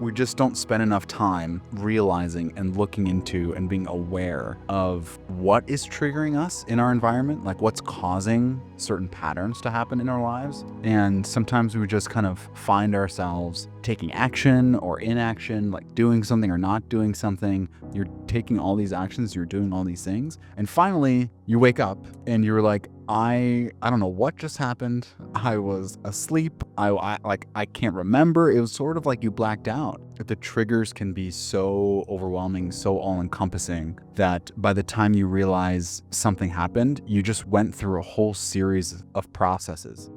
we just don't spend enough time realizing and looking into and being aware of what is triggering us in our environment, like what's causing certain patterns to happen in our lives. And sometimes we just kind of find ourselves taking action or inaction, like doing something or not doing something. You're taking all these actions, you're doing all these things. And finally, you wake up and you're like, I don't know what just happened. I was asleep. I can't remember. It was sort of like you blacked out. The triggers can be so overwhelming, so all-encompassing that by the time you realize something happened, you just went through a whole series of processes.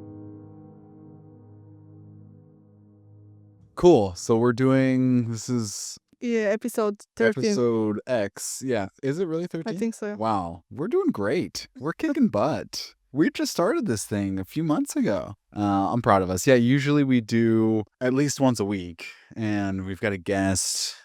Cool. So we're doing, this is episode 13. episode X. Yeah. Is it really 13? I think so. Wow. We're doing great. We're kicking butt. We just started this thing a few months ago. I'm proud of us. Yeah, usually we do at least once a week, and we've got a guest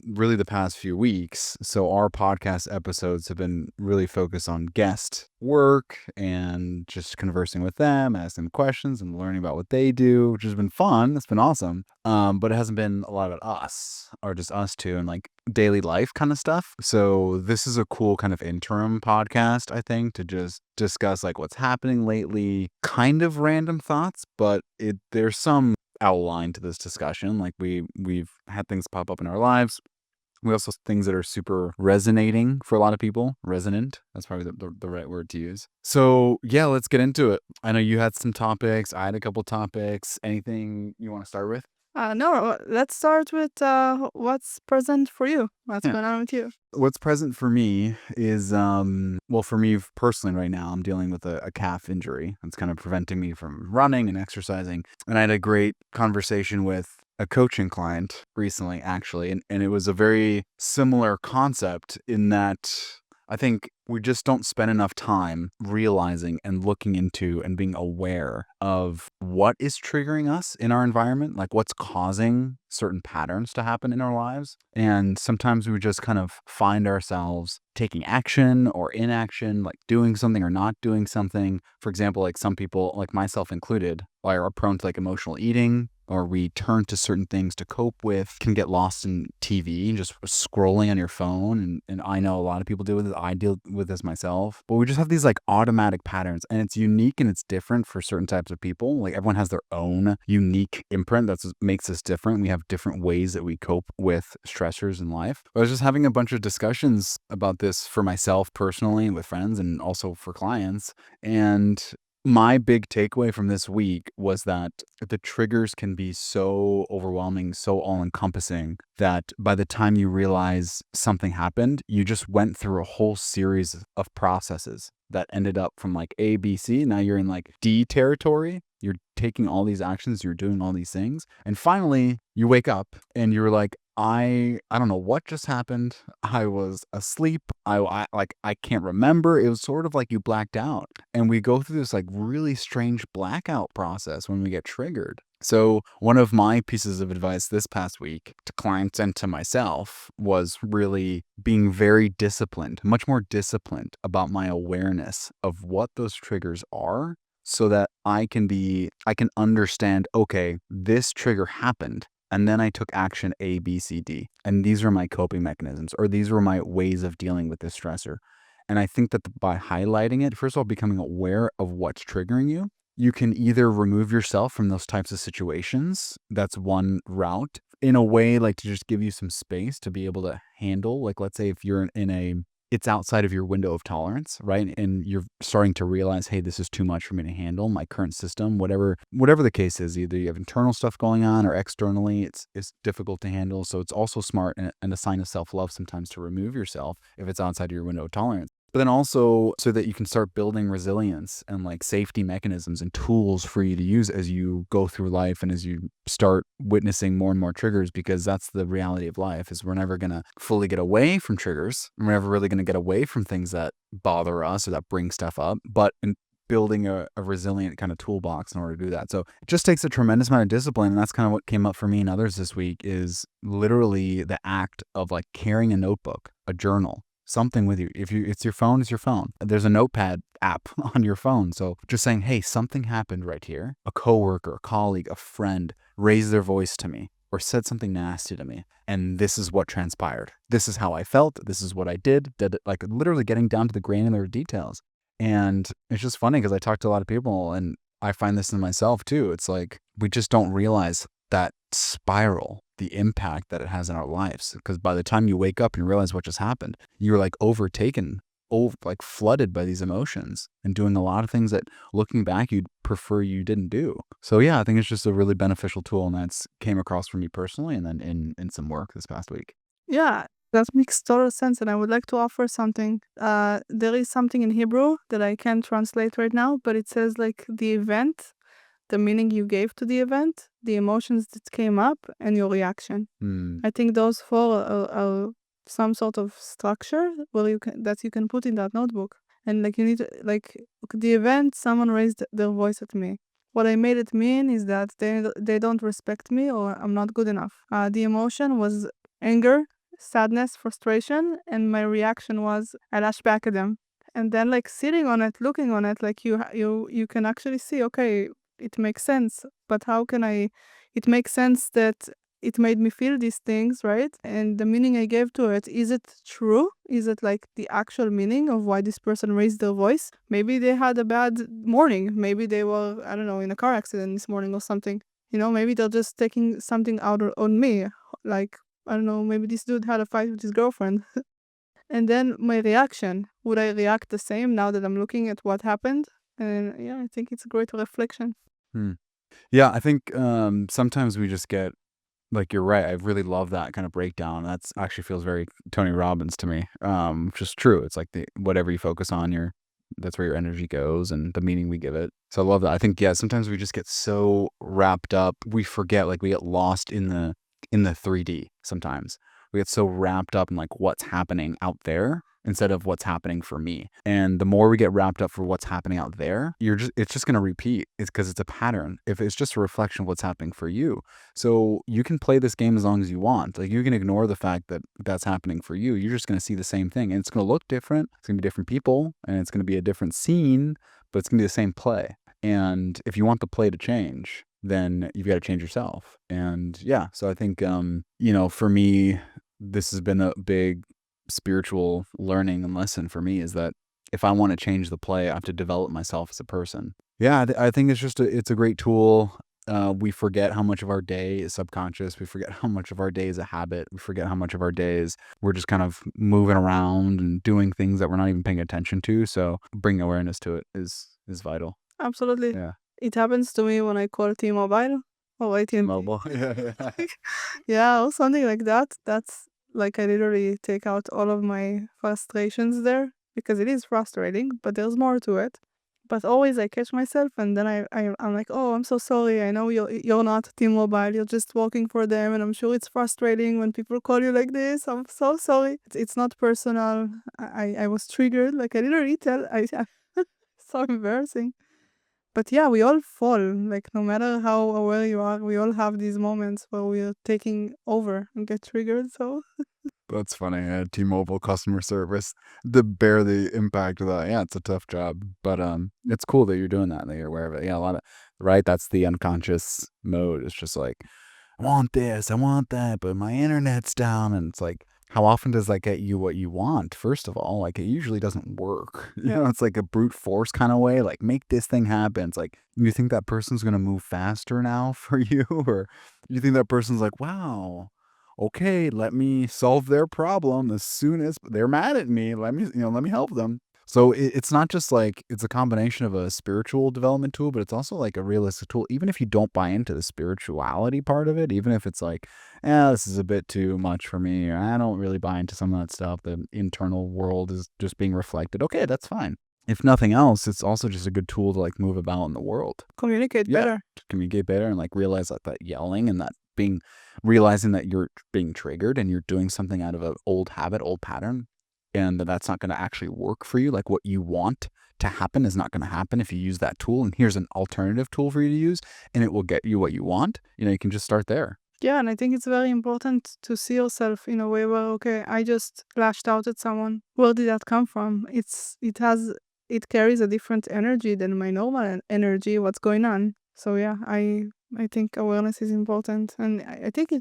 really the past few weeks. So our podcast episodes have been really focused on guest work and just conversing with them, asking questions and learning about what they do, which has been fun. It's been awesome. But it hasn't been a lot about us or just us two and like daily life kind of stuff. So this is a cool kind of interim podcast, I think, to just discuss like what's happening lately, kind of random thoughts, but there's some outline to this discussion. Like we've had things pop up in our lives. We also things that are super resonating for a lot of people. Resonant. That's probably the right word to use. So yeah, let's get into it. I know you had some topics. I had a couple topics. Anything you want to start with? No, let's start with what's present for you. What's going on with you? What's present for me is, well, for me personally right now, I'm dealing with a calf injury. It's kind of preventing me from running and exercising. And I had a great conversation with a coaching client recently, actually. And it was a very similar concept in that I think we just don't spend enough time realizing and looking into and being aware of what is triggering us in our environment, like what's causing certain patterns to happen in our lives. And sometimes we just kind of find ourselves taking action or inaction, like doing something or not doing something. For example, like some people, like myself included, are prone to like emotional eating, or we turn to certain things to cope with, can get lost in TV and just scrolling on your phone. And I know a lot of people deal with it. I deal with this myself. But we just have these like automatic patterns, and it's unique and it's different for certain types of people. Like everyone has their own unique imprint that makes us different. We have different ways that we cope with stressors in life. I was just having a bunch of discussions about this for myself personally with friends and also for clients. And my big takeaway from this week was that the triggers can be so overwhelming, so all-encompassing that by the time you realize something happened, you just went through a whole series of processes that ended up from like A, B, C. Now you're in like D territory. You're taking all these actions, you're doing all these things. And finally, you wake up and you're like, I don't know what just happened. I was asleep. I can't remember. It was sort of like you blacked out. And we go through this like really strange blackout process when we get triggered. So one of my pieces of advice this past week to clients and to myself was really being very disciplined, much more disciplined about my awareness of what those triggers are, so that I can understand, okay, this trigger happened. And then I took action A, B, C, D. And these are my coping mechanisms, or these were my ways of dealing with this stressor. And I think that by highlighting it, first of all, becoming aware of what's triggering you, you can either remove yourself from those types of situations. That's one route. In a way, like to just give you some space to be able to handle, like let's say if you're it's outside of your window of tolerance, right? And you're starting to realize, hey, this is too much for me to handle, my current system, whatever the case is. Either you have internal stuff going on or externally, it's difficult to handle. So it's also smart and a sign of self-love sometimes to remove yourself if it's outside of your window of tolerance. But then also so that you can start building resilience and like safety mechanisms and tools for you to use as you go through life and as you start witnessing more and more triggers, because that's the reality of life, is we're never going to fully get away from triggers. We're never really going to get away from things that bother us or that bring stuff up, but building a resilient kind of toolbox in order to do that. So it just takes a tremendous amount of discipline. And that's kind of what came up for me and others this week, is literally the act of like carrying a notebook, a journal, something with you. If it's your phone, it's your phone. There's a notepad app on your phone. So just saying, hey, something happened right here. A coworker, a colleague, a friend raised their voice to me. or said something nasty to me. And this is what transpired. This is how I felt. This is what I did it, like literally getting down to the granular details. And it's just funny because I talk to a lot of people and I find this in myself too. It's like we just don't realize that spiral, the impact that it has in our lives. Because by the time you wake up and realize what just happened, you're like overtaken, like flooded by these emotions and doing a lot of things that looking back you'd prefer you didn't do. So yeah, I think it's just a really beneficial tool, and that's came across for me personally and then in some work this past week. Yeah, that makes total sense. And I would like to offer something. There is something in Hebrew that I can't translate right now, but it says like the event, the meaning you gave to the event, the emotions that came up, and your reaction. I think those four are some sort of structure where you can put in that notebook. And like you need to, like the event, someone raised their voice at me. What I made it mean is that they don't respect me or I'm not good enough. The emotion was anger, sadness, frustration, and my reaction was I lashed back at them. And then like sitting on it, looking on it, like you can actually see, okay, it makes sense. But how can I? It makes sense that it made me feel these things, right? And the meaning I gave to it, is it true? Is it like the actual meaning of why this person raised their voice? Maybe they had a bad morning. Maybe they were, I don't know, in a car accident this morning or something. Maybe they're just taking something out on me. Like, I don't know, maybe this dude had a fight with his girlfriend. And then my reaction, would I react the same now that I'm looking at what happened? And yeah, I think it's a great reflection. Hmm. Yeah, I think sometimes we just get like you're right. I really love that kind of breakdown. That's actually feels very Tony Robbins to me. Which is true. It's like the whatever you focus on, that's where your energy goes and the meaning we give it. So I love that. I think yeah, sometimes we just get so wrapped up, we forget, like we get lost in the 3D sometimes. We get so wrapped up in like what's happening out there instead of what's happening for me. And the more we get wrapped up for what's happening out there, it's just going to repeat. It's because it's a pattern. If it's just a reflection of what's happening for you. So you can play this game as long as you want. Like you can ignore the fact that that's happening for you. You're just going to see the same thing and it's going to look different. It's going to be different people and it's going to be a different scene, but it's going to be the same play. And if you want the play to change, then you've got to change yourself. And yeah, so I think, for me, this has been a big spiritual learning and lesson for me is that if I want to change the play, I have to develop myself as a person. Yeah, I think it's a great tool. We forget how much of our day is subconscious. We forget how much of our day is a habit. We forget how much of our day is we're just kind of moving around and doing things that we're not even paying attention to. So bringing awareness to it is vital. Absolutely. Yeah. It happens to me when I call T-Mobile or AT&T. Mobile. Yeah. Yeah, or something like that. That's like I literally take out all of my frustrations there because it is frustrating, but there's more to it. But always I catch myself and then I'm like, oh, I'm so sorry. I know you're not T-Mobile. You're just working for them, and I'm sure it's frustrating when people call you like this. I'm so sorry. It's not personal. I was triggered. Like I literally so embarrassing. But yeah, we all fall. Like no matter how aware you are, we all have these moments where we're taking over and get triggered. So That's funny. T-Mobile customer service, to bear the impact of that. Yeah, it's a tough job, but it's cool that you're doing that you're aware of it. Yeah, a lot of right. That's the unconscious mode. It's just like I want this, I want that, but my internet's down, and it's like how often does that get you what you want? First of all, like it usually doesn't work. yeah, It's like a brute force kind of way. Like make this thing happen. It's like you think that person's gonna move faster now for you, or you think that person's like, wow, okay, let me solve their problem as soon as they're mad at me. Let me help them. So it's not just like it's a combination of a spiritual development tool, but it's also like a realistic tool. Even if you don't buy into the spirituality part of it, even if it's like, this is a bit too much for me, or I don't really buy into some of that stuff. The internal world is just being reflected. Okay, that's fine. If nothing else, it's also just a good tool to like move about in the world. communicate Yeah, better. to communicate better and like realize that yelling and that realizing that you're being triggered and you're doing something out of an old habit, old pattern, and that's not going to actually work for you. Like what you want to happen is not going to happen if you use that tool. And here's an alternative tool for you to use, and it will get you what you want. You can just start there. Yeah, and I think it's very important to see yourself in a way where, okay, I just lashed out at someone. Where did that come from? It carries a different energy than my normal energy. What's going on? So yeah, I think awareness is important, and I think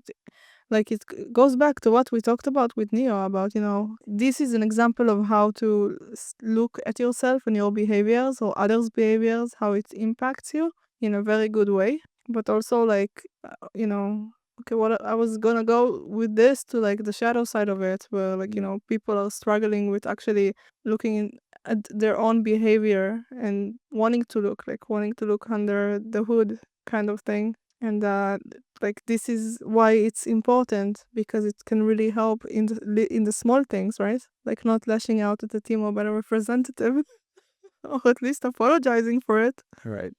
goes back to what we talked about with Neo about, this is an example of how to look at yourself and your behaviors or others' behaviors, how it impacts you in a very good way. But also, okay, what I was gonna go with this to like the shadow side of it, where people are struggling with actually looking at their own behavior and wanting to look under the hood kind of thing. And this is why it's important, because it can really help in the small things, right? Like not lashing out at the T-Mobile representative or at least apologizing for it. Right.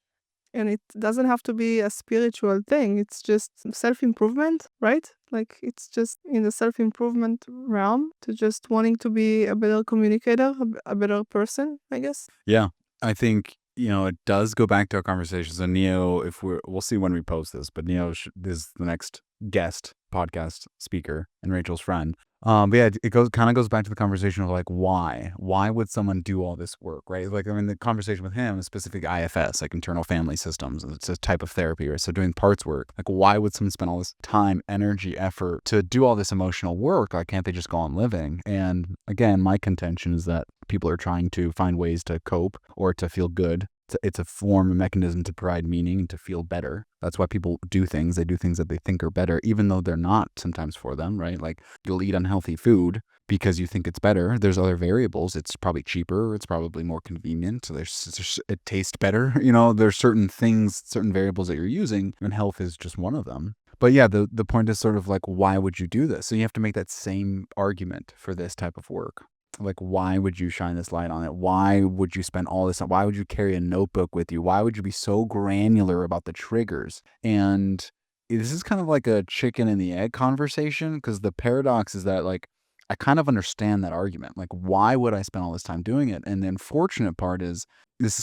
And it doesn't have to be a spiritual thing. It's just self-improvement, right? Like it's just in the self-improvement realm to just wanting to be a better communicator, a better person, I guess. Yeah. I think, it does go back to our conversations. And Neo, we'll see when we post this, but Neo is the next guest podcast speaker and Rachel's friend. But yeah, it kind of goes back to the conversation of like, why would someone do all this work, right? Like, I mean, the conversation with him is specific IFS, like internal family systems. It's a type of therapy, right? So doing parts work, like why would someone spend all this time, energy, effort to do all this emotional work? Like, can't they just go on living? And again, my contention is that people are trying to find ways to cope or to feel good. It's a form, a mechanism to provide meaning and to feel better. That's why people do things. They do things that they think are better, even though they're not sometimes for them, right? Like you'll eat unhealthy food because you think it's better. There's other variables. It's probably cheaper. It's probably more convenient. It tastes better. There's certain things, certain variables that you're using, and health is just one of them. But yeah, the point is sort of like, why would you do this? So you have to make that same argument for this type of work. Like, why would you shine this light on it? Why would you spend all this time? Why would you carry a notebook with you? Why would you be so granular about the triggers? And this is kind of like a chicken and the egg conversation, because the paradox is that, like, I kind of understand that argument. Like, why would I spend all this time doing it? And the unfortunate part is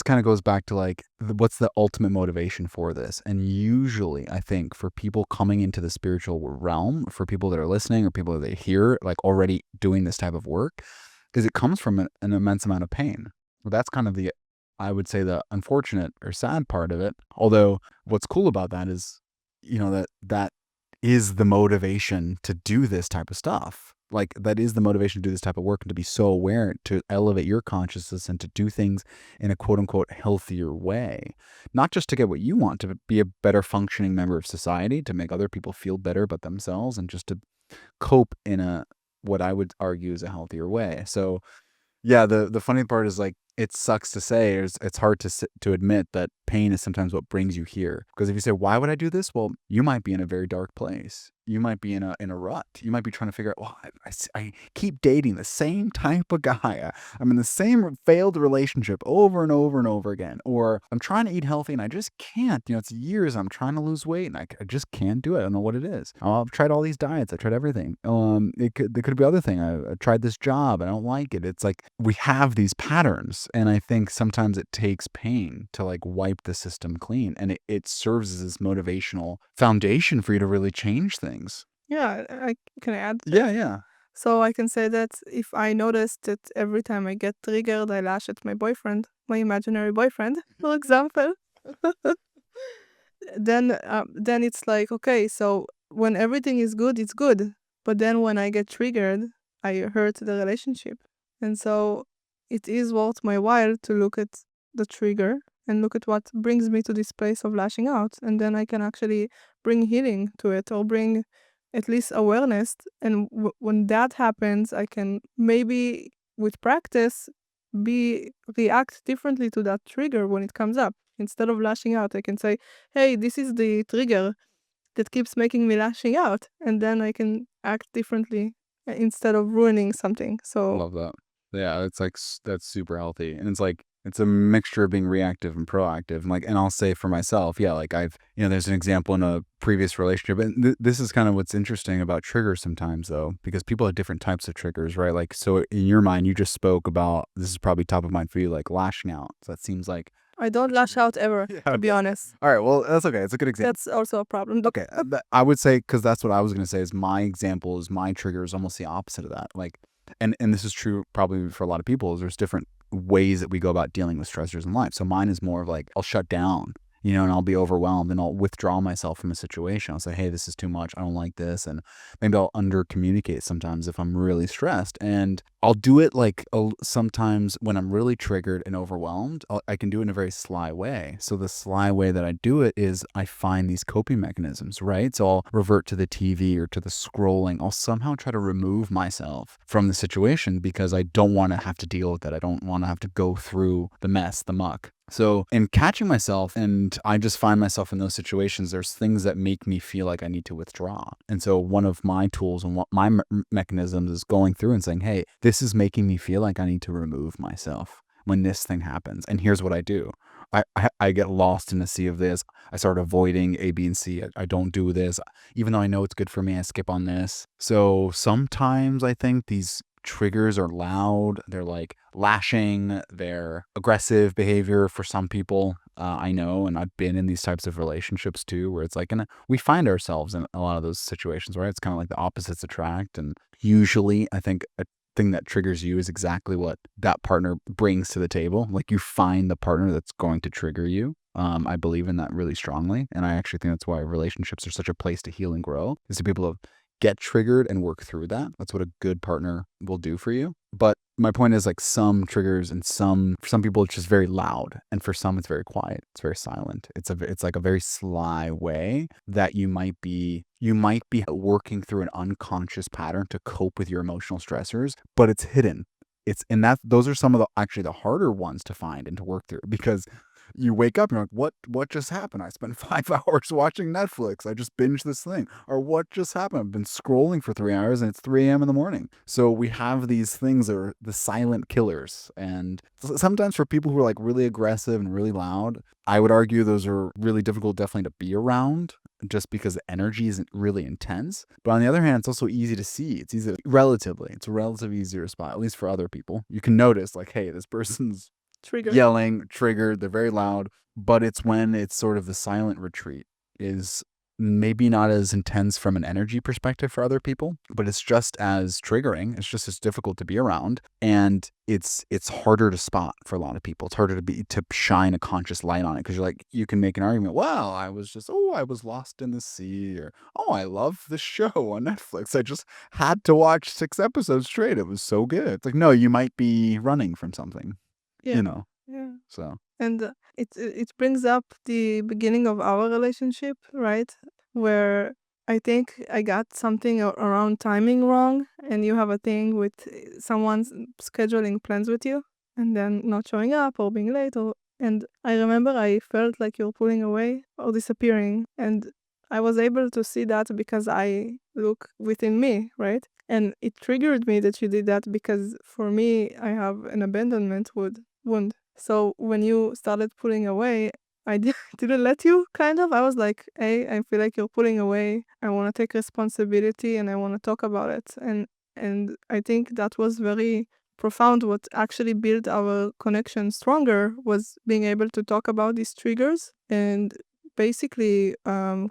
kind of goes back to like, what's the ultimate motivation for this? And usually, I think for people coming into the spiritual realm, for people that are listening or people that they hear like already doing this type of work, is it comes from an immense amount of pain. Well, that's kind of I would say, the unfortunate or sad part of it. Although what's cool about that is, that is the motivation to do this type of stuff. Like that is the motivation to do this type of work and to be so aware, to elevate your consciousness and to do things in a quote unquote healthier way. Not just to get what you want, to be a better functioning member of society, to make other people feel better about themselves, and just to cope in what I would argue is a healthier way. So yeah, the funny part is like, it sucks to say, it's hard to admit that pain is sometimes what brings you here. Because if you say, why would I do this? Well, you might be in a very dark place. You might be in a rut. You might be trying to figure out, well, I keep dating the same type of guy. I'm in the same failed relationship over and over and over again. Or I'm trying to eat healthy and I just can't. It's years I'm trying to lose weight and I just can't do it. I don't know what it is. I've tried all these diets. I tried everything. There could be other thing. I tried this job. I don't like it. It's like we have these patterns. And I think sometimes it takes pain to like wipe the system clean. And it serves as this motivational foundation for you to really change things. Yeah, I can add. Yeah. So I can say that if I notice that every time I get triggered, I lash at my boyfriend, my imaginary boyfriend, for example, then it's like, okay, so when everything is good, it's good. But then when I get triggered, I hurt the relationship. And so it is worth my while to look at the trigger and look at what brings me to this place of lashing out. And then I can actually bring healing to it, or bring at least awareness. And when that happens, I can maybe with practice react differently to that trigger when it comes up. Instead of lashing out, I can say, hey, this is the trigger that keeps making me lashing out. And then I can act differently instead of ruining something. So Love that. Yeah, it's like that's super healthy. And it's like it's a mixture of being reactive and proactive. And I'll say for myself, yeah, like there's an example in a previous relationship. And this is kind of what's interesting about triggers sometimes, though, because people have different types of triggers, right? Like, so in your mind, you just spoke about, this is probably top of mind for you, like lashing out. So that seems like, I don't lash out ever, to be honest. all right, well, that's okay. It's a good example. That's also a problem. Okay, I would say, because that's what I was going to say, is my example is my trigger is almost the opposite of that. Like, and this is true probably for a lot of people, is there's different ways that we go about dealing with stressors in life. So mine is more of like, I'll shut down and I'll be overwhelmed and I'll withdraw myself from a situation. I'll say, hey, this is too much. I don't like this. And maybe I'll under communicate sometimes if I'm really stressed. And I'll do it like sometimes when I'm really triggered and overwhelmed, I can do it in a very sly way. So the sly way that I do it is I find these coping mechanisms, right? So I'll revert to the TV or to the scrolling. I'll somehow try to remove myself from the situation because I don't want to have to deal with it. I don't want to have to go through the mess, the muck. So in catching myself, and I just find myself in those situations, there's things that make me feel like I need to withdraw. And so one of my tools and what my mechanisms is going through and saying, hey, this is making me feel like I need to remove myself when this thing happens. And here's what I do. I get lost in a sea of this. I start avoiding A, B, and C. I don't do this. Even though I know it's good for me, I skip on this. So sometimes I think these triggers are loud. They're like lashing. They're aggressive behavior for some people. I know, and I've been in these types of relationships too, where it's like, we find ourselves in a lot of those situations, right? It's kind of like the opposites attract. And usually I think a thing that triggers you is exactly what that partner brings to the table. Like you find the partner that's going to trigger you. I believe in that really strongly. And I actually think that's why relationships are such a place to heal and grow, is to be able to get triggered and work through that. That's what a good partner will do for you. But my point is, like, some triggers and for some people it's just very loud, and for some it's very quiet. It's very silent. It's like a very sly way that you might be working through an unconscious pattern to cope with your emotional stressors, but it's hidden. Those are some of the harder ones to find and to work through, because you wake up and you're like, what just happened? I spent 5 hours watching Netflix. I just binged this thing. Or what just happened? I've been scrolling for 3 hours and it's 3 a.m. in the morning. So we have these things that are the silent killers. And sometimes for people who are like really aggressive and really loud, I would argue those are really difficult definitely to be around, just because the energy isn't really intense. But on the other hand, it's also easy to see. It's relatively easier to spot, at least for other people. You can notice, like, hey, this person's Triggered. yelling, triggered, they're very loud. But it's when it's sort of the silent retreat is maybe not as intense from an energy perspective for other people, but it's just as triggering. It's just as difficult to be around, and it's harder to spot for a lot of people. It's harder to shine a conscious light on it, because you can make an argument. Well, I was lost in the sea, or I love this show on Netflix. I just had to watch 6 episodes straight. It was so good. It's like, no, you might be running from something, Yeah. Yeah. so. And it brings up the beginning of our relationship, right? Where I think I got something around timing wrong, and you have a thing with someone's scheduling plans with you, and then not showing up or being late. And I remember I felt like you're pulling away or disappearing, and I was able to see that because I look within me, right? And it triggered me that you did that, because for me, I have an abandonment wound. So when you started pulling away, I didn't let you, kind of. I was like, hey, I feel like you're pulling away. I want to take responsibility and I want to talk about it. And I think that was very profound. What actually built our connection stronger was being able to talk about these triggers and basically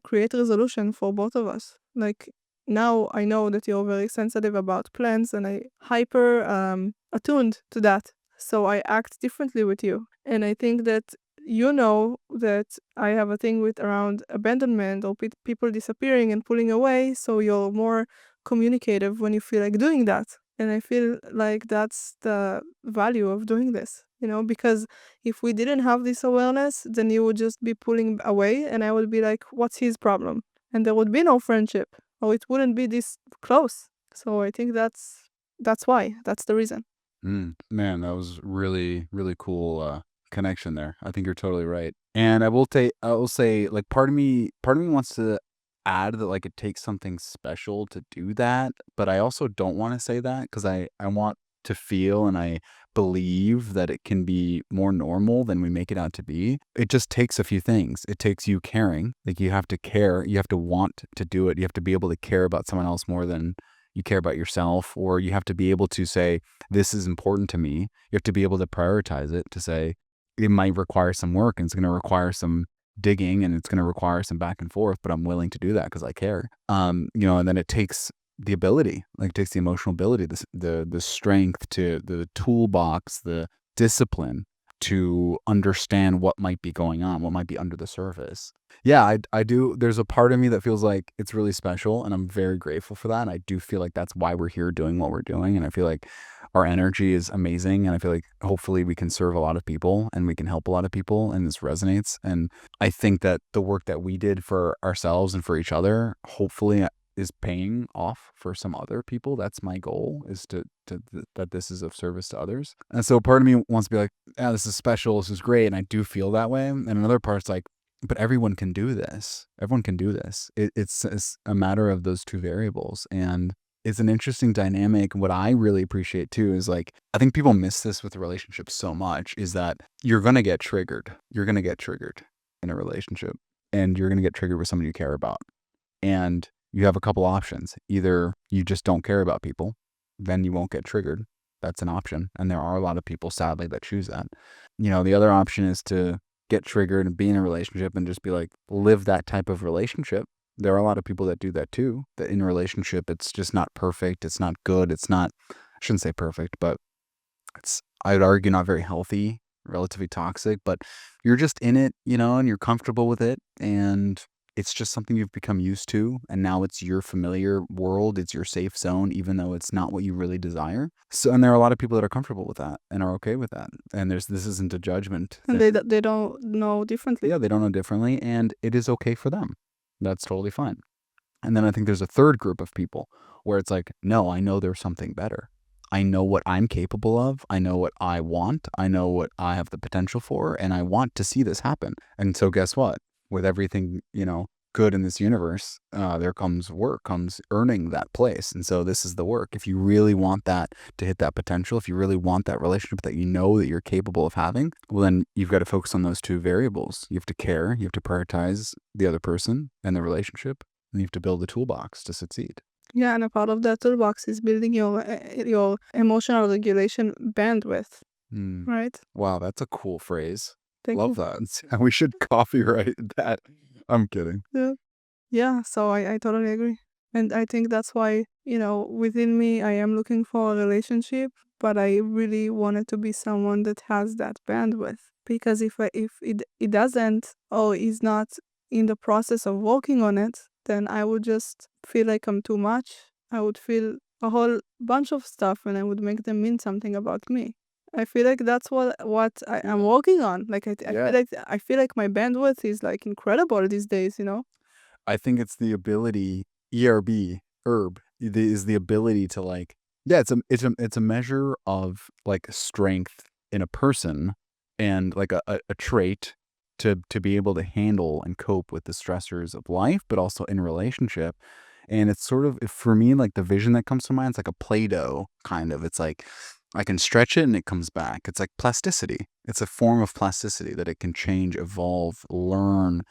create resolution for both of us. Like, now I know that you're very sensitive about plans, and I hyper attuned to that. So I act differently with you. And I think that you know that I have a thing with around abandonment or people disappearing and pulling away. So you're more communicative when you feel like doing that. And I feel like that's the value of doing this, because if we didn't have this awareness, then you would just be pulling away and I would be like, what's his problem? And there would be no friendship, or it wouldn't be this close. So I think that's why. That's the reason. Man, that was really, really cool connection there. I think you're totally right. And I will say, like, part of me wants to add that, like, it takes something special to do that, but I also don't want to say that, because I want to feel, and I believe that it can be more normal than we make it out to be. It just takes a few things. It takes you caring. Like, you have to care. You have to want to do it. You have to be able to care about someone else more than you care about yourself, or you have to be able to say, this is important to me. You have to be able to prioritize it, to say it might require some work, and it's going to require some digging, and it's going to require some back and forth, but I'm willing to do that because I care. And then it takes the ability, like, it takes the emotional ability, the strength, to the toolbox, the discipline to understand what might be going on, what might be under the surface. Yeah, I do. There's a part of me that feels like it's really special, and I'm very grateful for that. And I do feel like that's why we're here doing what we're doing. And I feel like our energy is amazing. And I feel like hopefully we can serve a lot of people and we can help a lot of people. And this resonates. And I think that the work that we did for ourselves and for each other, hopefully is paying off for some other people. That's my goal, is that this is of service to others. And so part of me wants to be like, yeah, this is special, this is great. And I do feel that way. And another part's like, but everyone can do this. Everyone can do this. It's a matter of those two variables. And it's an interesting dynamic. What I really appreciate too is like, I think people miss this with relationships so much, is that you're going to get triggered. You're going to get triggered in a relationship, and you're going to get triggered with somebody you care about. And you have a couple options. Either you just don't care about people, then you won't get triggered. That's an option. And there are a lot of people, sadly, that choose that. The other option is to get triggered and be in a relationship and just be like, live that type of relationship. There are a lot of people that do that too, that in a relationship, it's just not perfect. It's not good. It's not, I shouldn't say perfect, but it's, I'd argue, not very healthy, relatively toxic, but you're just in it, and you're comfortable with it. And it's just something you've become used to, and now it's your familiar world. It's your safe zone, even though it's not what you really desire. So, and there are a lot of people that are comfortable with that and are okay with that. And this isn't a judgment And thing. they don't know differently. Yeah, they don't know differently, and it is okay for them. That's totally fine. And then I think there's a third group of people where it's like, no, I know there's something better. I know what I'm capable of. I know what I want. I know what I have the potential for, and I want to see this happen. And so guess what? With everything, good in this universe, there comes work, comes earning that place. And so this is the work. If you really want that to hit that potential, if you really want that relationship that you know that you're capable of having, well, then you've got to focus on those two variables. You have to care, you have to prioritize the other person and the relationship, and you have to build a toolbox to succeed. Yeah, and a part of that toolbox is building your emotional regulation bandwidth, right? Wow, that's a cool phrase. Thank Love you. that. We should copyright that. I'm kidding. Yeah, so I totally agree. And I think that's why, within me, I am looking for a relationship, but I really want it to be someone that has that bandwidth. Because if it doesn't, or is not in the process of working on it, then I would just feel like I'm too much. I would feel a whole bunch of stuff, and I would make them mean something about me. I feel like that's what I'm working on. Like I feel like my bandwidth is like incredible these days. I think it's the ability, herb, is the ability to like, yeah, it's a measure of like strength in a person, and like a trait to be able to handle and cope with the stressors of life, but also in relationship. And it's sort of, for me, like the vision that comes to mind, it's like a Play-Doh kind of. It's like I can stretch it and it comes back. It's like plasticity. It's a form of plasticity that it can change, evolve, learn,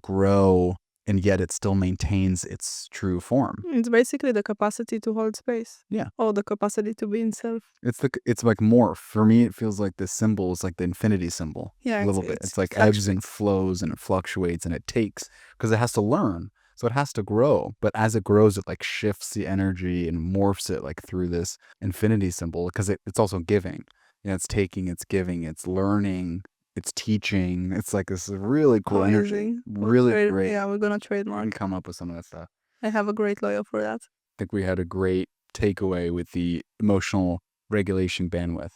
grow, and yet it still maintains its true form. It's basically the capacity to hold space. Yeah. Or the capacity to be in self. It's like morph. For me, it feels like this symbol is like the infinity symbol. Yeah, A little bit. It's like ebbs and flows, and it fluctuates, and it takes, because it has to learn. So it has to grow. But as it grows, it like shifts the energy and morphs it like through this infinity symbol, because it's also giving. It's taking, it's giving, it's learning, it's teaching. It's like this really cool energy. Amazing. Really great. Yeah, we're gonna We trademark. can come up with some of that stuff. I have a great lawyer for that. I think we had a great takeaway with the emotional regulation bandwidth.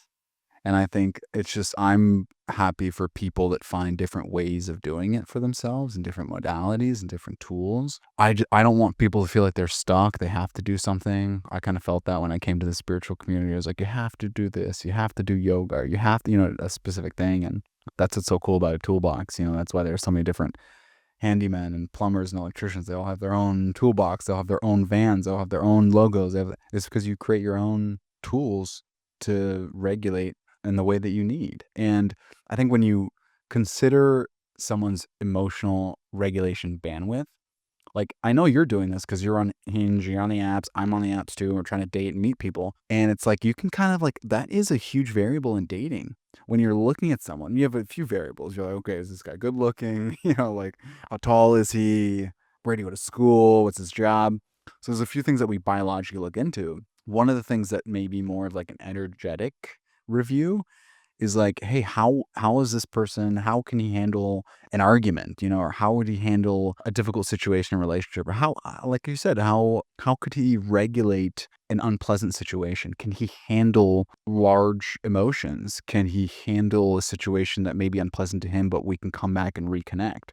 And I think it's just, I'm happy for people that find different ways of doing it for themselves, and different modalities and different tools. I don't want people to feel like they're stuck. They have to do something. I kind of felt that when I came to the spiritual community. I was like, you have to do this. You have to do yoga. Or you have to, a specific thing. And that's what's so cool about a toolbox. That's why there's so many different handymen and plumbers and electricians. They all have their own toolbox. They'll have their own vans. They'll have their own logos. It's because you create your own tools to regulate in the way that you need. And I think when you consider someone's emotional regulation bandwidth, like, I know you're doing this because you're on Hinge, you're on the apps, I'm on the apps too, and we're trying to date and meet people. And it's like, you can kind of like, that is a huge variable in dating. When you're looking at someone, you have a few variables. You're like, okay, is this guy good looking? Like, how tall is he? Where do you go to school? What's his job? So there's a few things that we biologically look into. One of the things that may be more of like an energetic review is like, hey, how is this person, how can he handle an argument, or how would he handle a difficult situation in a relationship, or how, like you said, how could he regulate an unpleasant situation? Can he handle large emotions? Can he handle a situation that may be unpleasant to him, but we can come back and reconnect?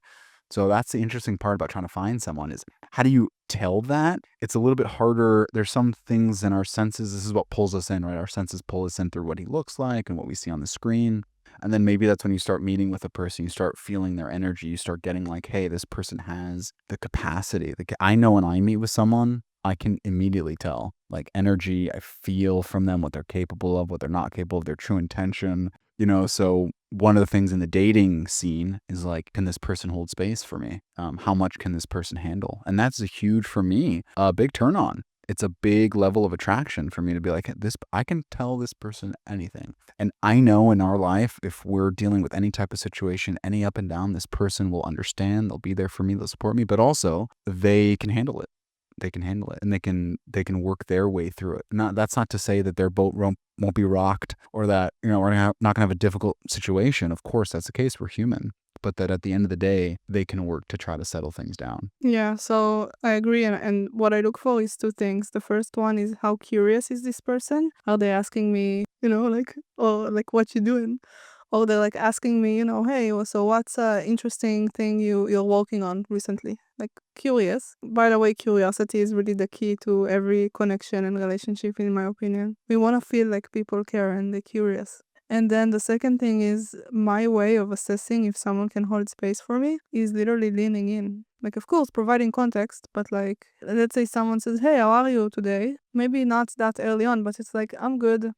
So that's the interesting part about trying to find someone is, how do you tell that? It's a little bit harder. There's some things in our senses. This is what pulls us in, right? Our senses pull us in through what he looks like and what we see on the screen. And then maybe that's when you start meeting with a person, you start feeling their energy. You start getting like, hey, this person has the capacity. I know when I meet with someone, I can immediately tell like energy. I feel from them what they're capable of, what they're not capable of, their true intention. So one of the things in the dating scene is like, can this person hold space for me? How much can this person handle? And that's a huge, for me, a big turn on. It's a big level of attraction for me to be like, this, I can tell this person anything. And I know in our life, if we're dealing with any type of situation, any up and down, this person will understand. They'll be there for me. They'll support me, but also they can handle it. They can handle it, and they can work their way through it. That's not to say that their boat won't be rocked, or that we're not gonna have a difficult situation. Of course, that's the case. We're human, but that at the end of the day, they can work to try to settle things down. Yeah, so I agree. And what I look for is two things. The first one is, how curious is this person? Are they asking me, like, or like, what you doing? Or they're like asking me, hey, so what's a interesting thing you're working on recently? Like, curious. By the way, curiosity is really the key to every connection and relationship, in my opinion. We want to feel like people care and they're curious. And then the second thing is, my way of assessing if someone can hold space for me is literally leaning in. Like, of course, providing context, but like, let's say someone says, hey, how are you today? Maybe not that early on, but it's like, I'm good.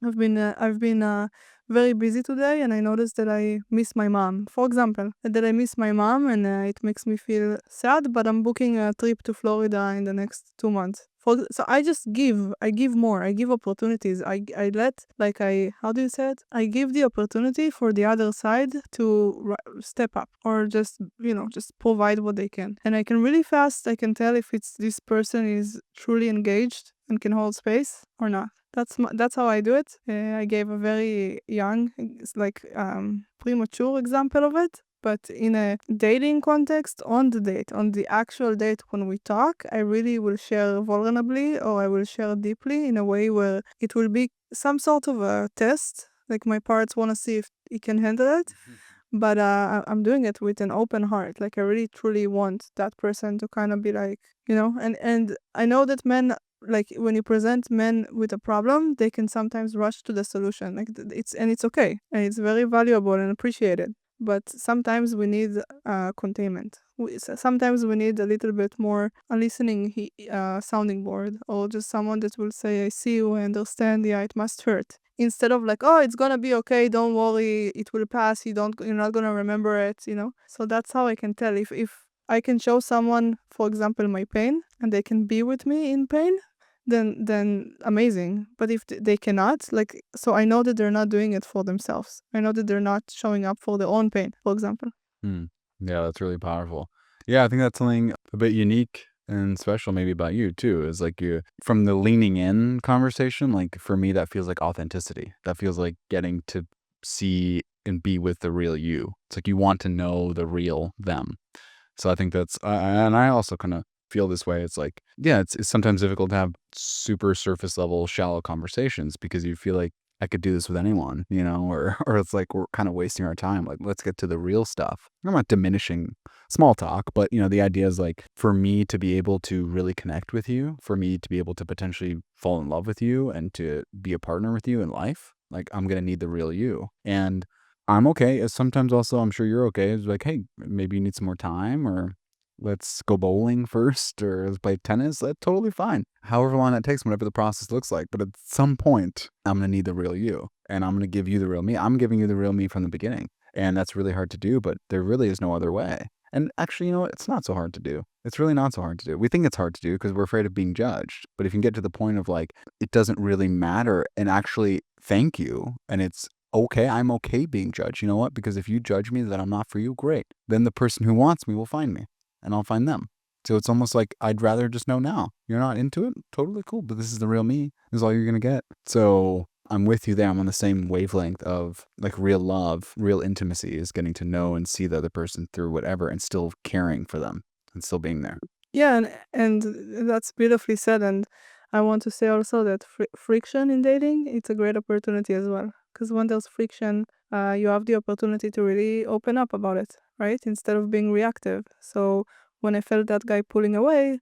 I've been very busy today, and I noticed that I miss my mom. For example, that I miss my mom, and it makes me feel sad. But I'm booking a trip to Florida in the next 2 months. So I just give. I give more. I give opportunities. I let, like, how do you say it? I give the opportunity for the other side to step up, or just provide what they can. And I can really fast. I can tell if this person is truly engaged and can hold space or not. That's how I do it. I gave a very young, premature example of it. But in a dating context, on the actual date when we talk, I really will share vulnerably, or I will share deeply in a way where it will be some sort of a test. Like, my parents want to see if he can handle it. But I'm doing it with an open heart. Like, I really truly want that person to kind of be like, and I know that men, like, when you present men with a problem, they can sometimes rush to the solution. Like, it's okay, and it's very valuable and appreciated. But sometimes we need containment. Sometimes we need a little bit more a listening sounding board, or just someone that will say, I see you, I understand, yeah, it must hurt. Instead of like, oh, it's gonna be okay, don't worry, it will pass, you're not gonna remember it. So that's how I can tell if I can show someone, for example, my pain, and they can be with me in pain, then amazing. But if they cannot, like, so I know that they're not doing it for themselves. I know that they're not showing up for their own pain, for example. Yeah, that's really powerful. Yeah, I think that's something a bit unique and special maybe about you too, is like you, from the leaning in conversation, like for me, that feels like authenticity. That feels like getting to see and be with the real you. It's like you want to know the real them. So I think and I also kind of feel this way. It's like, yeah, it's sometimes difficult to have super surface level, shallow conversations because you feel like I could do this with anyone, or it's like we're kind of wasting our time. Like, let's get to the real stuff. I'm not diminishing small talk, but the idea is like, for me to be able to really connect with you, for me to be able to potentially fall in love with you and to be a partner with you in life, like, I'm going to need the real you. And I'm okay. Sometimes also, I'm sure you're okay. It's like, hey, maybe you need some more time, or let's go bowling first, or let's play tennis. That's totally fine. However long that takes, whatever the process looks like. But at some point, I'm going to need the real you, and I'm going to give you the real me. I'm giving you the real me from the beginning. And that's really hard to do, but there really is no other way. And actually, you know what? It's not so hard to do. It's really not so hard to do. We think it's hard to do because we're afraid of being judged. But if you can get to the point of like, it doesn't really matter, and actually thank you, and it's okay, I'm okay being judged. You know what? Because if you judge me that I'm not for you, great. Then the person who wants me will find me, and I'll find them. So it's almost like, I'd rather just know now. You're not into it? Totally cool. But this is the real me. This is all you're going to get. So I'm with you there. I'm on the same wavelength of like real love, real intimacy is getting to know and see the other person through whatever and still caring for them and still being there. Yeah, and that's beautifully said. And I want to say also that friction in dating, it's a great opportunity as well. Because when there's friction, you have the opportunity to really open up about it, right? Instead of being reactive. So when I felt that guy pulling away,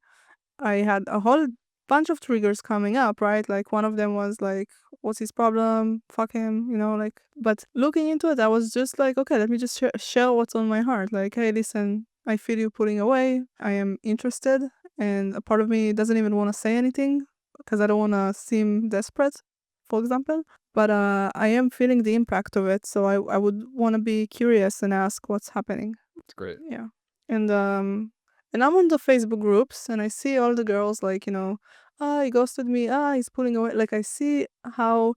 I had a whole bunch of triggers coming up, right? Like one of them was like, what's his problem? Fuck him, like. But looking into it, I was just like, okay, let me just share what's on my heart. Like, hey, listen, I feel you pulling away. I am interested. And a part of me doesn't even want to say anything because I don't want to seem desperate, for example. But I am feeling the impact of it. So I would want to be curious and ask what's happening. It's great. Yeah. And I'm on the Facebook groups and I see all the girls like, he ghosted me, he's pulling away. Like I see how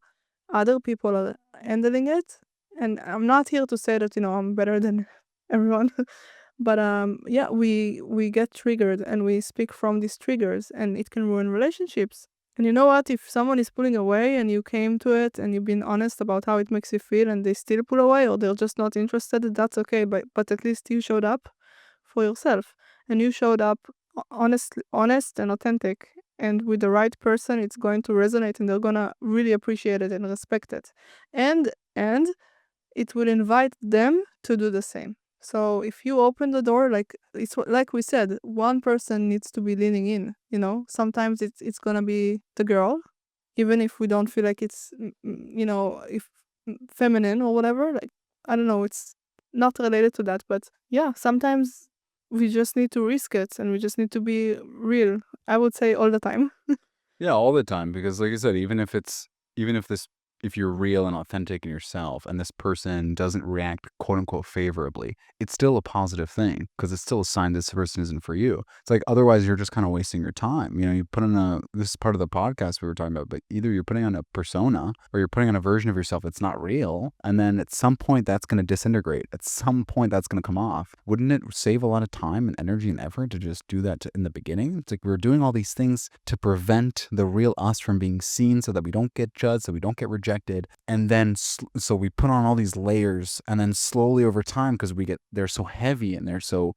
other people are handling it. And I'm not here to say that, I'm better than everyone. But yeah, we get triggered and we speak from these triggers and it can ruin relationships. And you know what? If someone is pulling away and you came to it and you've been honest about how it makes you feel and they still pull away or they're just not interested, that's okay. But at least you showed up for yourself and you showed up honest and authentic. And with the right person, it's going to resonate and they're gonna really appreciate it and respect it. And it will invite them to do the same. So if you open the door, like it's like we said, one person needs to be leaning in. Sometimes it's gonna be the girl, even if we don't feel like it's if feminine or whatever. Like I don't know, it's not related to that, but yeah, sometimes we just need to risk it and we just need to be real. I would say all the time. Yeah, all the time. Because like I said, if you're real and authentic in yourself and this person doesn't react quote unquote favorably, it's still a positive thing because it's still a sign this person isn't for you. It's like otherwise you're just kind of wasting your time. You put on this is part of the podcast we were talking about, but either you're putting on a persona or you're putting on a version of yourself that's not real. And then at some point that's going to disintegrate. At some point that's going to come off. Wouldn't it save a lot of time and energy and effort to just do that in the beginning? It's like we're doing all these things to prevent the real us from being seen so that we don't get judged, so we don't get rejected. And then so we put on all these layers and then slowly over time, because they're so heavy and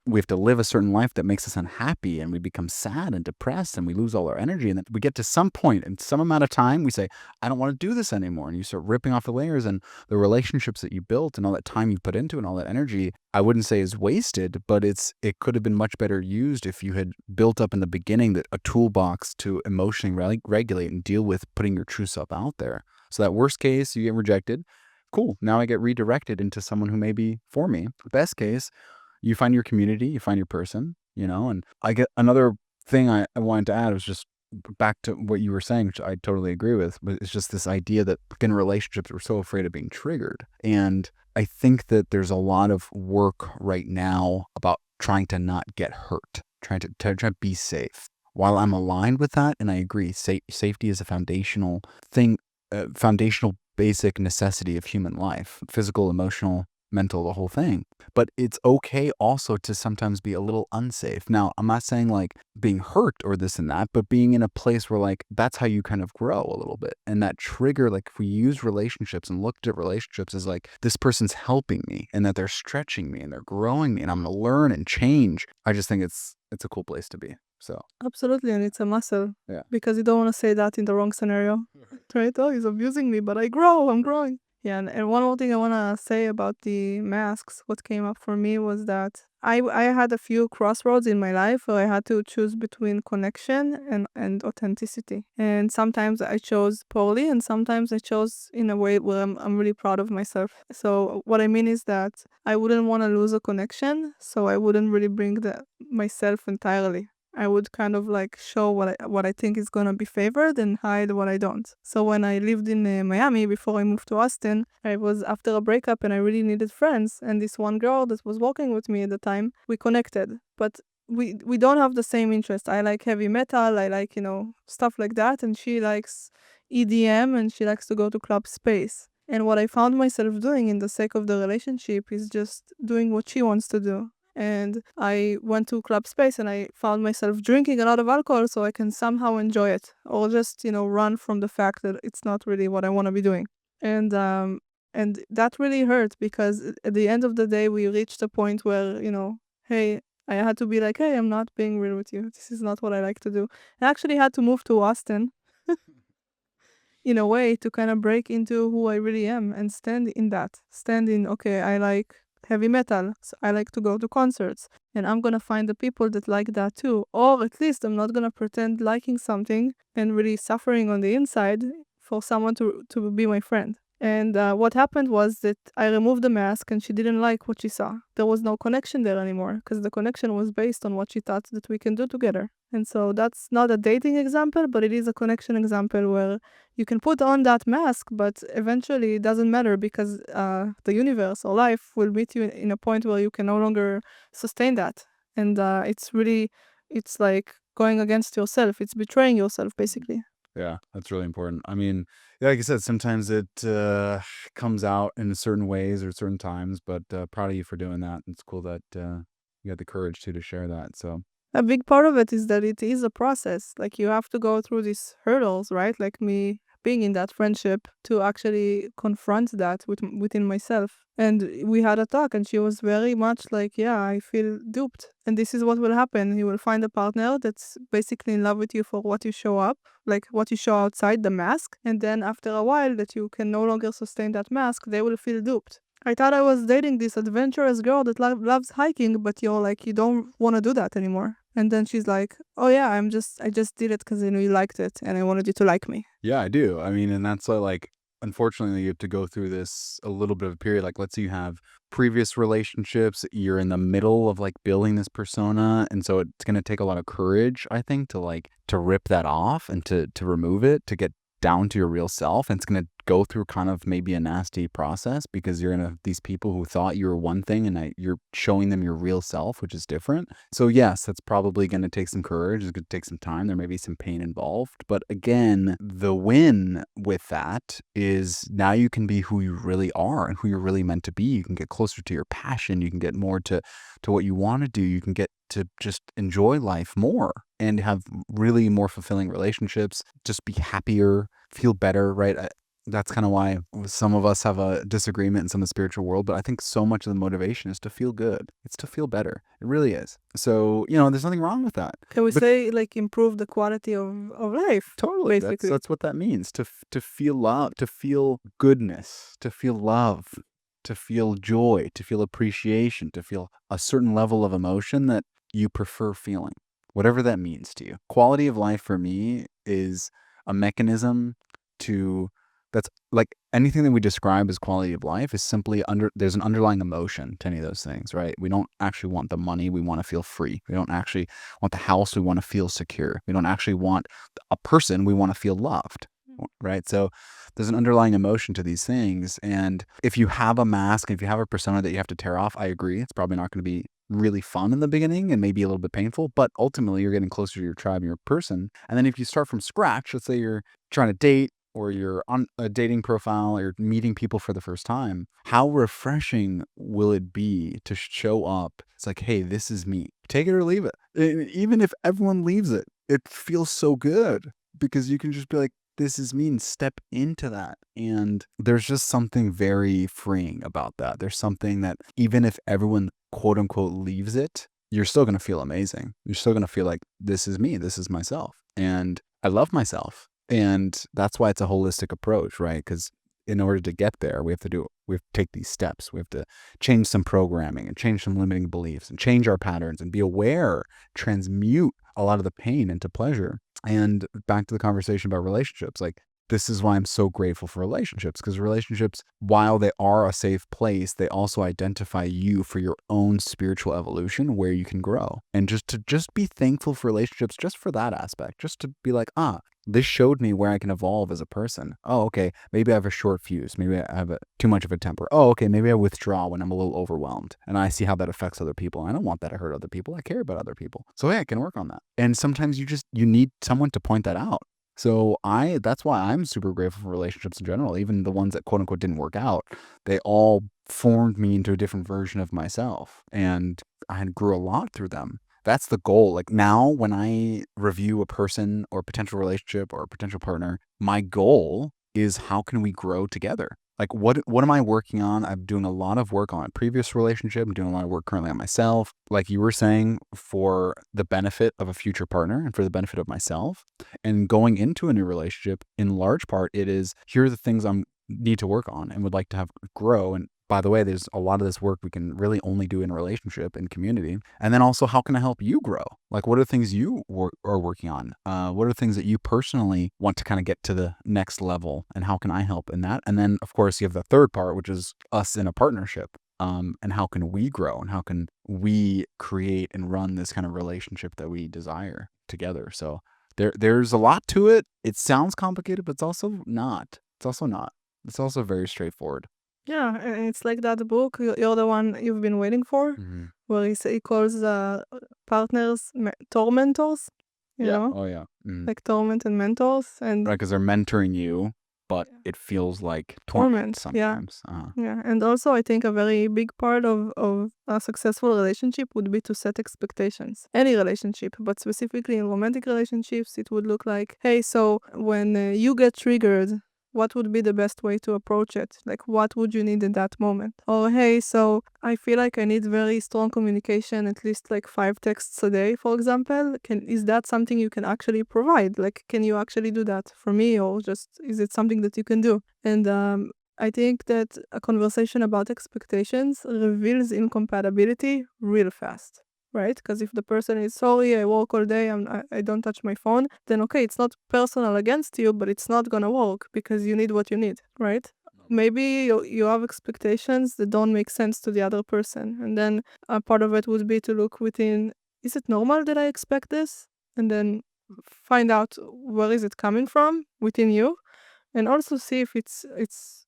we have to live a certain life that makes us unhappy and we become sad and depressed and we lose all our energy. And then we get to some point in some amount of time, we say, I don't want to do this anymore. And you start ripping off the layers and the relationships that you built and all that time you put into it and all that energy, I wouldn't say is wasted, but it could have been much better used if you had built up in the beginning a toolbox to emotionally regulate and deal with putting your true self out there. So that worst case, you get rejected. Cool. Now I get redirected into someone who may be for me. Best case, you find your community, you find your person, and I get another thing I wanted to add was just back to what you were saying, which I totally agree with, but it's just this idea that in relationships, we're so afraid of being triggered. And I think that there's a lot of work right now about trying to not get hurt, trying to be safe. While I'm aligned with that, and I agree, safety is a foundational thing, foundational basic necessity of human life, physical, emotional, mental, the whole thing. But it's okay also to sometimes be a little unsafe. Now, I'm not saying like being hurt or this and that, but being in a place where like that's how you kind of grow a little bit. And that trigger, like if we use relationships and looked at relationships as like this person's helping me and that they're stretching me and they're growing me and I'm going to learn and change. I just think it's a cool place to be. So Absolutely, and it's a muscle. Yeah. Because you don't want to say that in the wrong scenario. Right? Oh, he's abusing me, but I'm growing. Yeah, and one more thing I want to say about the masks, what came up for me was that I had a few crossroads in my life where I had to choose between connection and authenticity. And sometimes I chose poorly and sometimes I chose in a way where I'm really proud of myself. So what I mean is that I wouldn't want to lose a connection, so I wouldn't really bring myself entirely. I would kind of like show what I think is gonna be favored and hide what I don't. So when I lived in Miami before I moved to Austin, I was after a breakup and I really needed friends. And this one girl that was working with me at the time, we connected, but we don't have the same interest. I like heavy metal, I like stuff like that, and she likes EDM and she likes to go to club space. And what I found myself doing in the sake of the relationship is just doing what she wants to do. and I went to club space and I found myself drinking a lot of alcohol so I can somehow enjoy it, or just, run from the fact that it's not really what I want to be doing. And that really hurt, because at the end of the day, we reached a point where, hey, I had to be like, hey, I'm not being real with you. This is not what I like to do. I actually had to move to Austin in a way to kind of break into who I really am and stand in that. Stand in, okay, I like heavy metal, so I like to go to concerts, and I'm gonna find the people that like that too. Or at least I'm not gonna pretend liking something and really suffering on the inside for someone to be my friend. And what happened was that I removed the mask and she didn't like what she saw. There was no connection there anymore, because the connection was based on what she thought that we can do together. And so that's not a dating example, but it is a connection example where you can put on that mask, but eventually it doesn't matter, because the universe or life will meet you in a point where you can no longer sustain that. And it's like going against yourself. It's betraying yourself, basically. Yeah, that's really important. I mean, yeah, like I said, sometimes it comes out in certain ways or certain times, but proud of you for doing that. It's cool that you had the courage to share that. So, A big part of it is that it is a process. Like, you have to go through these hurdles, right? Like me being in that friendship to actually confront that within myself. And we had a talk, and she was very much like, yeah, I feel duped. And this is what will happen. You will find a partner that's basically in love with you for what you show up, like what you show outside the mask. And then after a while that you can no longer sustain that mask, they will feel duped. I thought I was dating this adventurous girl that loves hiking, but you're like, you don't want to do that anymore. And then she's like, oh yeah, I just did it because I knew you liked it and I wanted you to like me. yeah, I do. I mean, and that's like, unfortunately, you have to go through this a little bit of a period. Like, let's say you have previous relationships, you're in the middle of like building this persona. And so it's going to take a lot of courage, I think, to rip that off and to remove it, to get down to your real self. And it's going to go through kind of maybe a nasty process, because you're going to have these people who thought you were one thing and you're showing them your real self, which is different. So yes, that's probably going to take some courage. It's going to take some time. There may be some pain involved. But again, the win with that is now you can be who you really are and who you're really meant to be. You can get closer to your passion. You can get more to what you want to do. You can get to just enjoy life more and have really more fulfilling relationships, just be happier, feel better, right? That's kind of why some of us have a disagreement in some of the spiritual world, but I think so much of the motivation is to feel good. It's to feel better. It really is. So, there's nothing wrong with that. Can we But say, like, improve the quality of life? totally, Basically. that's what that means. To feel love, to feel goodness, to feel love, to feel joy, to feel appreciation, to feel a certain level of emotion that you prefer feeling, whatever that means to you. Quality of life for me is a mechanism that's like anything that we describe as quality of life is simply there's an underlying emotion to any of those things, right? We don't actually want the money. We want to feel free. We don't actually want the house. We want to feel secure. We don't actually want a person. We want to feel loved, right? So there's an underlying emotion to these things. And if you have a mask, if you have a persona that you have to tear off, I agree. It's probably not going to be really fun in the beginning and maybe a little bit painful, but ultimately you're getting closer to your tribe, your person. And then if you start from scratch, let's say you're trying to date, or you're on a dating profile, or you're meeting people for the first time, how refreshing will it be to show up? It's like, hey, this is me. Take it or leave it. Even if everyone leaves it, it feels so good, because you can just be like, this is me, and step into that. And there's just something very freeing about that. There's something that even if everyone quote unquote leaves it, you're still going to feel amazing. You're still going to feel like, this is me. This is myself. And I love myself. And that's why it's a holistic approach, right? Because in order to get there, we have to take these steps. We have to change some programming and change some limiting beliefs and change our patterns and be aware, transmute a lot of the pain into pleasure. And back to the conversation about relationships, like, this is why I'm so grateful for relationships, because relationships, while they are a safe place, they also identify you for your own spiritual evolution, where you can grow. And just be thankful for relationships, just for that aspect, just to be like, this showed me where I can evolve as a person. Oh, okay, maybe I have a short fuse. Maybe I have too much of a temper. Oh, okay, maybe I withdraw when I'm a little overwhelmed. And I see how that affects other people. I don't want that to hurt other people. I care about other people. So, hey, I can work on that. And sometimes you need someone to point that out. So that's why I'm super grateful for relationships in general. Even the ones that quote unquote didn't work out, they all formed me into a different version of myself. And I grew a lot through them. That's the goal. Like now when I review a person or potential relationship or a potential partner, my goal is how can we grow together? Like what am I working on? I'm doing a lot of work on a previous relationship. I'm doing a lot of work currently on myself. Like you were saying, for the benefit of a future partner and for the benefit of myself. And going into a new relationship, in large part, it is here are the things I'm need to work on and would like to have grow. And by the way, there's a lot of this work we can really only do in a relationship and community. And then also, how can I help you grow? Like, what are the things you are working on? What are the things that you personally want to kind of get to the next level? And how can I help in that? And then, of course, you have the third part, which is us in a partnership. And how can we grow and how can we create and run this kind of relationship that we desire together? So there's a lot to it. It sounds complicated, but it's also not. It's also not. It's also very straightforward. Yeah, and it's like that book, You're the One You've Been Waiting For, where he calls partners tormentors, you know, Oh yeah. like torment and mentors, and Right, because they're mentoring you, but it feels like torment torment. Yeah, sometimes. yeah. And also, I think a very big part of a successful relationship would be to set expectations. Any relationship, but specifically in romantic relationships, it would look like, hey, so when you get triggered, what would be the best way to approach it? Like, what would you need in that moment? Or, hey, so I feel like I need very strong communication, at least like 5 texts a day, for example. Is that something you can actually provide? Like, can you actually do that for me? Or just, is it something that you can do? And I think that a conversation about expectations reveals incompatibility real fast, right? Because if the person is sorry, I work all day, I don't touch my phone, then okay, it's not personal against you, but it's not gonna work because you need what you need, right? Maybe you have expectations that don't make sense to the other person. And then a part of it would be to look within, is it normal that I expect this? And then find out where is it coming from within you, and also see if it's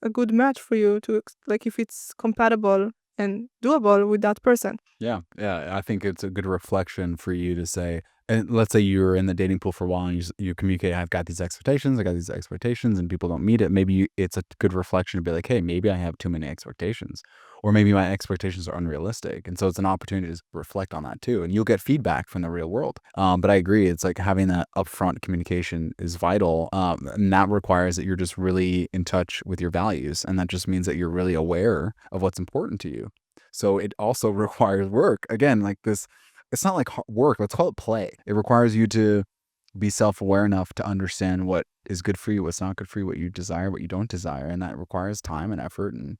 a good match for you to like if it's compatible and doable with that person. Yeah, I think it's a good reflection for you to say, and let's say you're in the dating pool for a while and you communicate, I got these expectations, and people don't meet it. Maybe it's a good reflection to be like, hey, maybe I have too many expectations, or maybe my expectations are unrealistic. And so it's an opportunity to reflect on that too. And you'll get feedback from the real world. But I agree, it's like having that upfront communication is vital. And that requires that you're just really in touch with your values. And that just means that you're really aware of what's important to you. So it also requires work. Again, like this, it's not like work. Let's call it play. It requires you to be self-aware enough to understand what is good for you, what's not good for you, what you desire, what you don't desire. And that requires time and effort and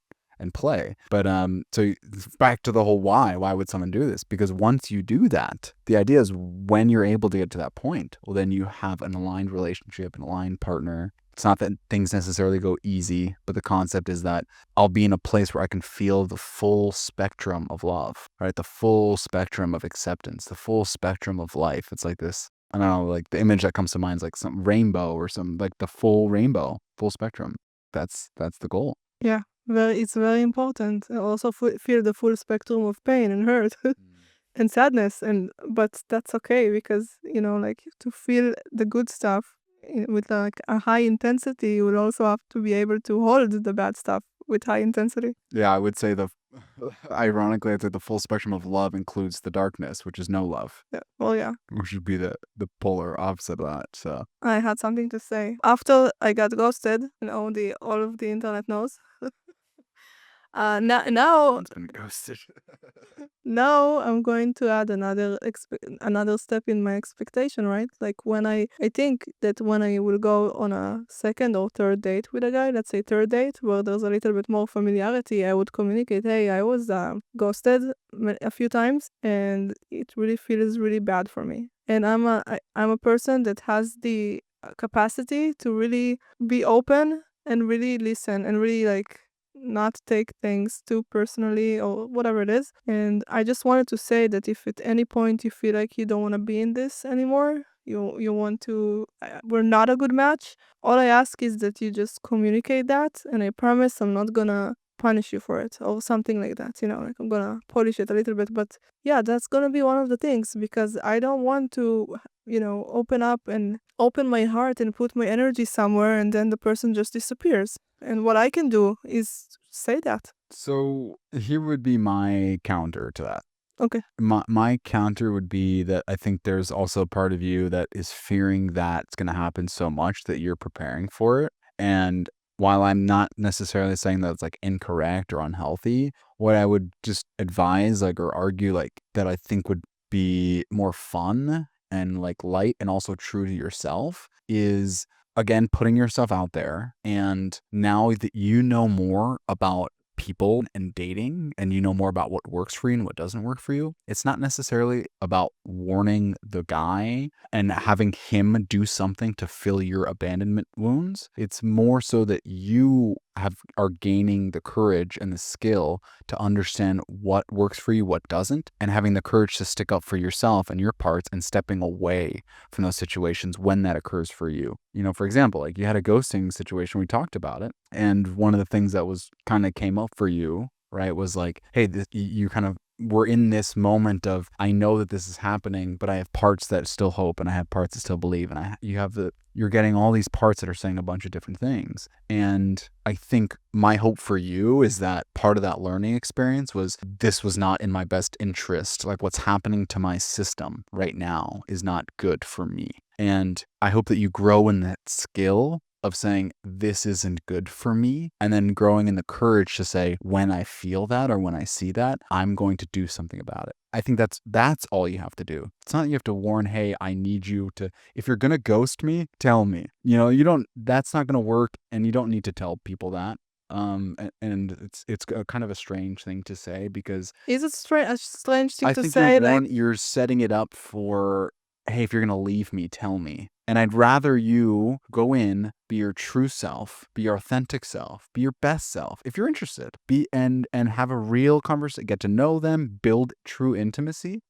play. But so back to the whole why would someone do this? Because once you do that, the idea is when you're able to get to that point, well, then you have an aligned relationship, an aligned partner. It's not that things necessarily go easy, but the concept is that I'll be in a place where I can feel the full spectrum of love, right? The full spectrum of acceptance, the full spectrum of life. It's like this, I don't know, like the image that comes to mind is like some rainbow or some like the full rainbow, full spectrum. That's the goal. Yeah, it's very important. Also feel the full spectrum of pain and hurt and sadness, but that's okay because like to feel the good stuff with like a high intensity, you will also have to be able to hold the bad stuff with high intensity. Yeah, I would say ironically, I'd say the full spectrum of love includes the darkness, which is no love, Yeah. Well, yeah. which would be the polar opposite of that. So I had something to say. After I got ghosted, all of the internet knows. Now it's been ghosted. now I'm going to add another step in my expectation, right? Like when I think that when I will go on a second or third date with a guy, let's say third date, where there's a little bit more familiarity, I would communicate, hey, I was ghosted a few times and it really feels really bad for me. And I'm a person that has the capacity to really be open and really listen and really like not take things too personally or whatever it is. And I just wanted to say that if at any point you feel like you don't want to be in this anymore, you want to, we're not a good match, all I ask is that you just communicate that, and I promise I'm not gonna punish you for it or something like that, like I'm gonna polish it a little bit. But yeah, that's gonna be one of the things, because I don't want to open up and open my heart and put my energy somewhere and then the person just disappears. And what I can do is say that. So here would be my counter to that. Okay. My counter would be that I think there's also a part of you that is fearing that it's gonna happen so much that you're preparing for it, and while I'm not necessarily saying that it's, like, incorrect or unhealthy, what I would just advise, like, or argue, like, that I think would be more fun and, like, light and also true to yourself is, again, putting yourself out there, and now that you know more about people and dating and you know more about what works for you and what doesn't work for you, it's not necessarily about warning the guy and having him do something to fill your abandonment wounds. It's more so that you are gaining the courage and the skill to understand what works for you, what doesn't, and having the courage to stick up for yourself and your parts and stepping away from those situations when that occurs for you. You know, for example, like you had a ghosting situation, we talked about it. And one of the things that was kind of came up for you, right, was like, hey, you kind of were in this moment of, I know that this is happening, but I have parts that still hope and I have parts that still believe. And you're getting all these parts that are saying a bunch of different things. And I think my hope for you is that part of that learning experience was this was not in my best interest. Like what's happening to my system right now is not good for me. And I hope that you grow in that skill of saying, this isn't good for me. And then growing in the courage to say, when I feel that or when I see that, I'm going to do something about it. I think that's all you have to do. It's not that you have to warn, hey, I need you to, if you're going to ghost me, tell me. You know, that's not going to work. And you don't need to tell people that. And it's a kind of a strange thing to say because Is it a strange thing I to think say? Like, you're setting it up for, hey, if you're gonna leave me, tell me. And I'd rather you go in, be your true self, be your authentic self, be your best self. If you're interested, be and have a real conversation, get to know them, build true intimacy.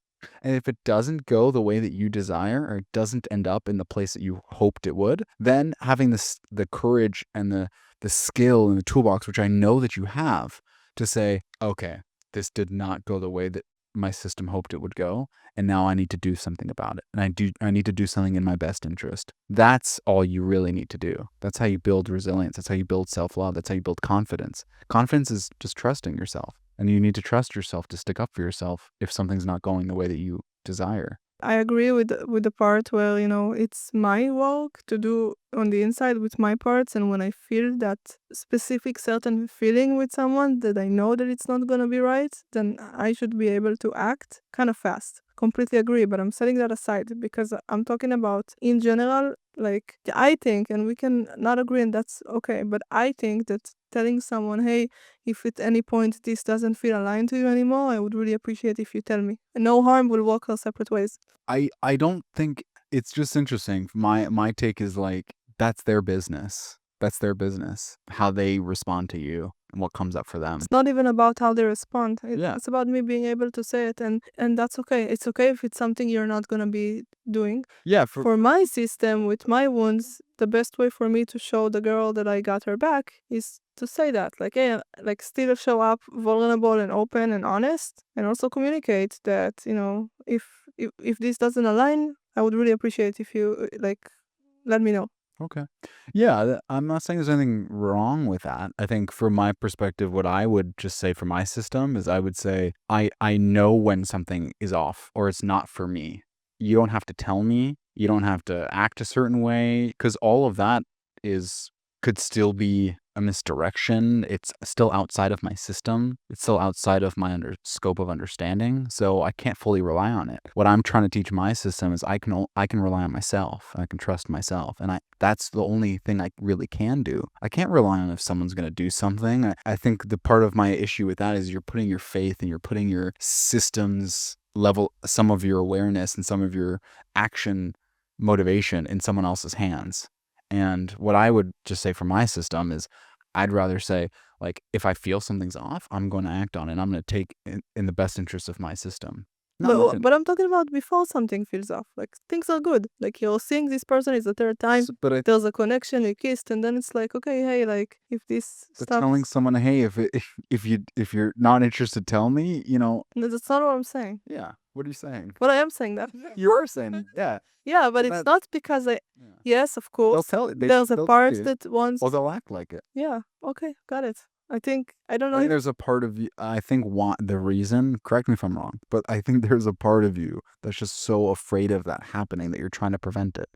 And if it doesn't go the way that you desire, or it doesn't end up in the place that you hoped it would, then having the courage and the skill and the toolbox, which I know that you have, to say, okay, this did not go the way that my system hoped it would go, and now I need to do something about it. And I need to do something in my best interest. That's all you really need to do. That's how you build resilience. That's how you build self-love. That's how you build confidence. Confidence is just trusting yourself. And you need to trust yourself to stick up for yourself if something's not going the way that you desire. I agree with the part where, it's my work to do on the inside with my parts, and when I feel that specific certain feeling with someone that I know that it's not gonna be right, then I should be able to act kind of fast. Completely agree, but I'm setting that aside because I'm talking about in general, like I think, and we can not agree and that's okay, but I think that telling someone, hey, if at any point this doesn't feel aligned to you anymore, I would really appreciate if you tell me. And no harm, will walk our separate ways. I don't think it's just interesting. My take is like that's their business. That's their business. How they respond to you and what comes up for them. It's not even about how they respond. Yeah. It's about me being able to say it, and that's okay. It's okay if it's something you're not gonna be doing. Yeah, For my system with my wounds, the best way for me to show the girl that I got her back is to say that, like, hey, like, still show up vulnerable and open and honest, and also communicate that, if this doesn't align, I would really appreciate if you like let me know. Okay. Yeah, I'm not saying there's anything wrong with that. I think from my perspective, what I would just say for my system is I would say I know when something is off or it's not for me. You don't have to tell me. You don't have to act a certain way because all of that could still be a misdirection. It's still outside of my system. It's still outside of my scope of understanding. So I can't fully rely on it. What I'm trying to teach my system is I can rely on myself. I can trust myself, and that's the only thing I really can do. I can't rely on if someone's going to do something. I think the part of my issue with that is you're putting your faith and you're putting your systems level, some of your awareness and some of your action motivation in someone else's hands. And what I would just say for my system is I'd rather say, like, if I feel something's off, I'm going to act on it. I'm going to take in the best interest of my system. But I'm talking about before something feels off. Like, things are good. Like, you're seeing this person, it's the third time. There's a connection, you kissed, and then it's like, okay, hey, like, if this but stuff. telling someone, hey, if you're not interested, tell me. No, that's not what I'm saying. Yeah. What are you saying? But I am saying that. You are saying, yeah. Yeah, but it's not because I. Yeah. Yes, of course. They'll tell it. There's a part you. that wants. Or they'll act like it. Yeah. Okay, got it. I don't I know think if there's a part of you, I think the reason, correct me if I'm wrong, but I think there's a part of you that's just so afraid of that happening that you're trying to prevent it.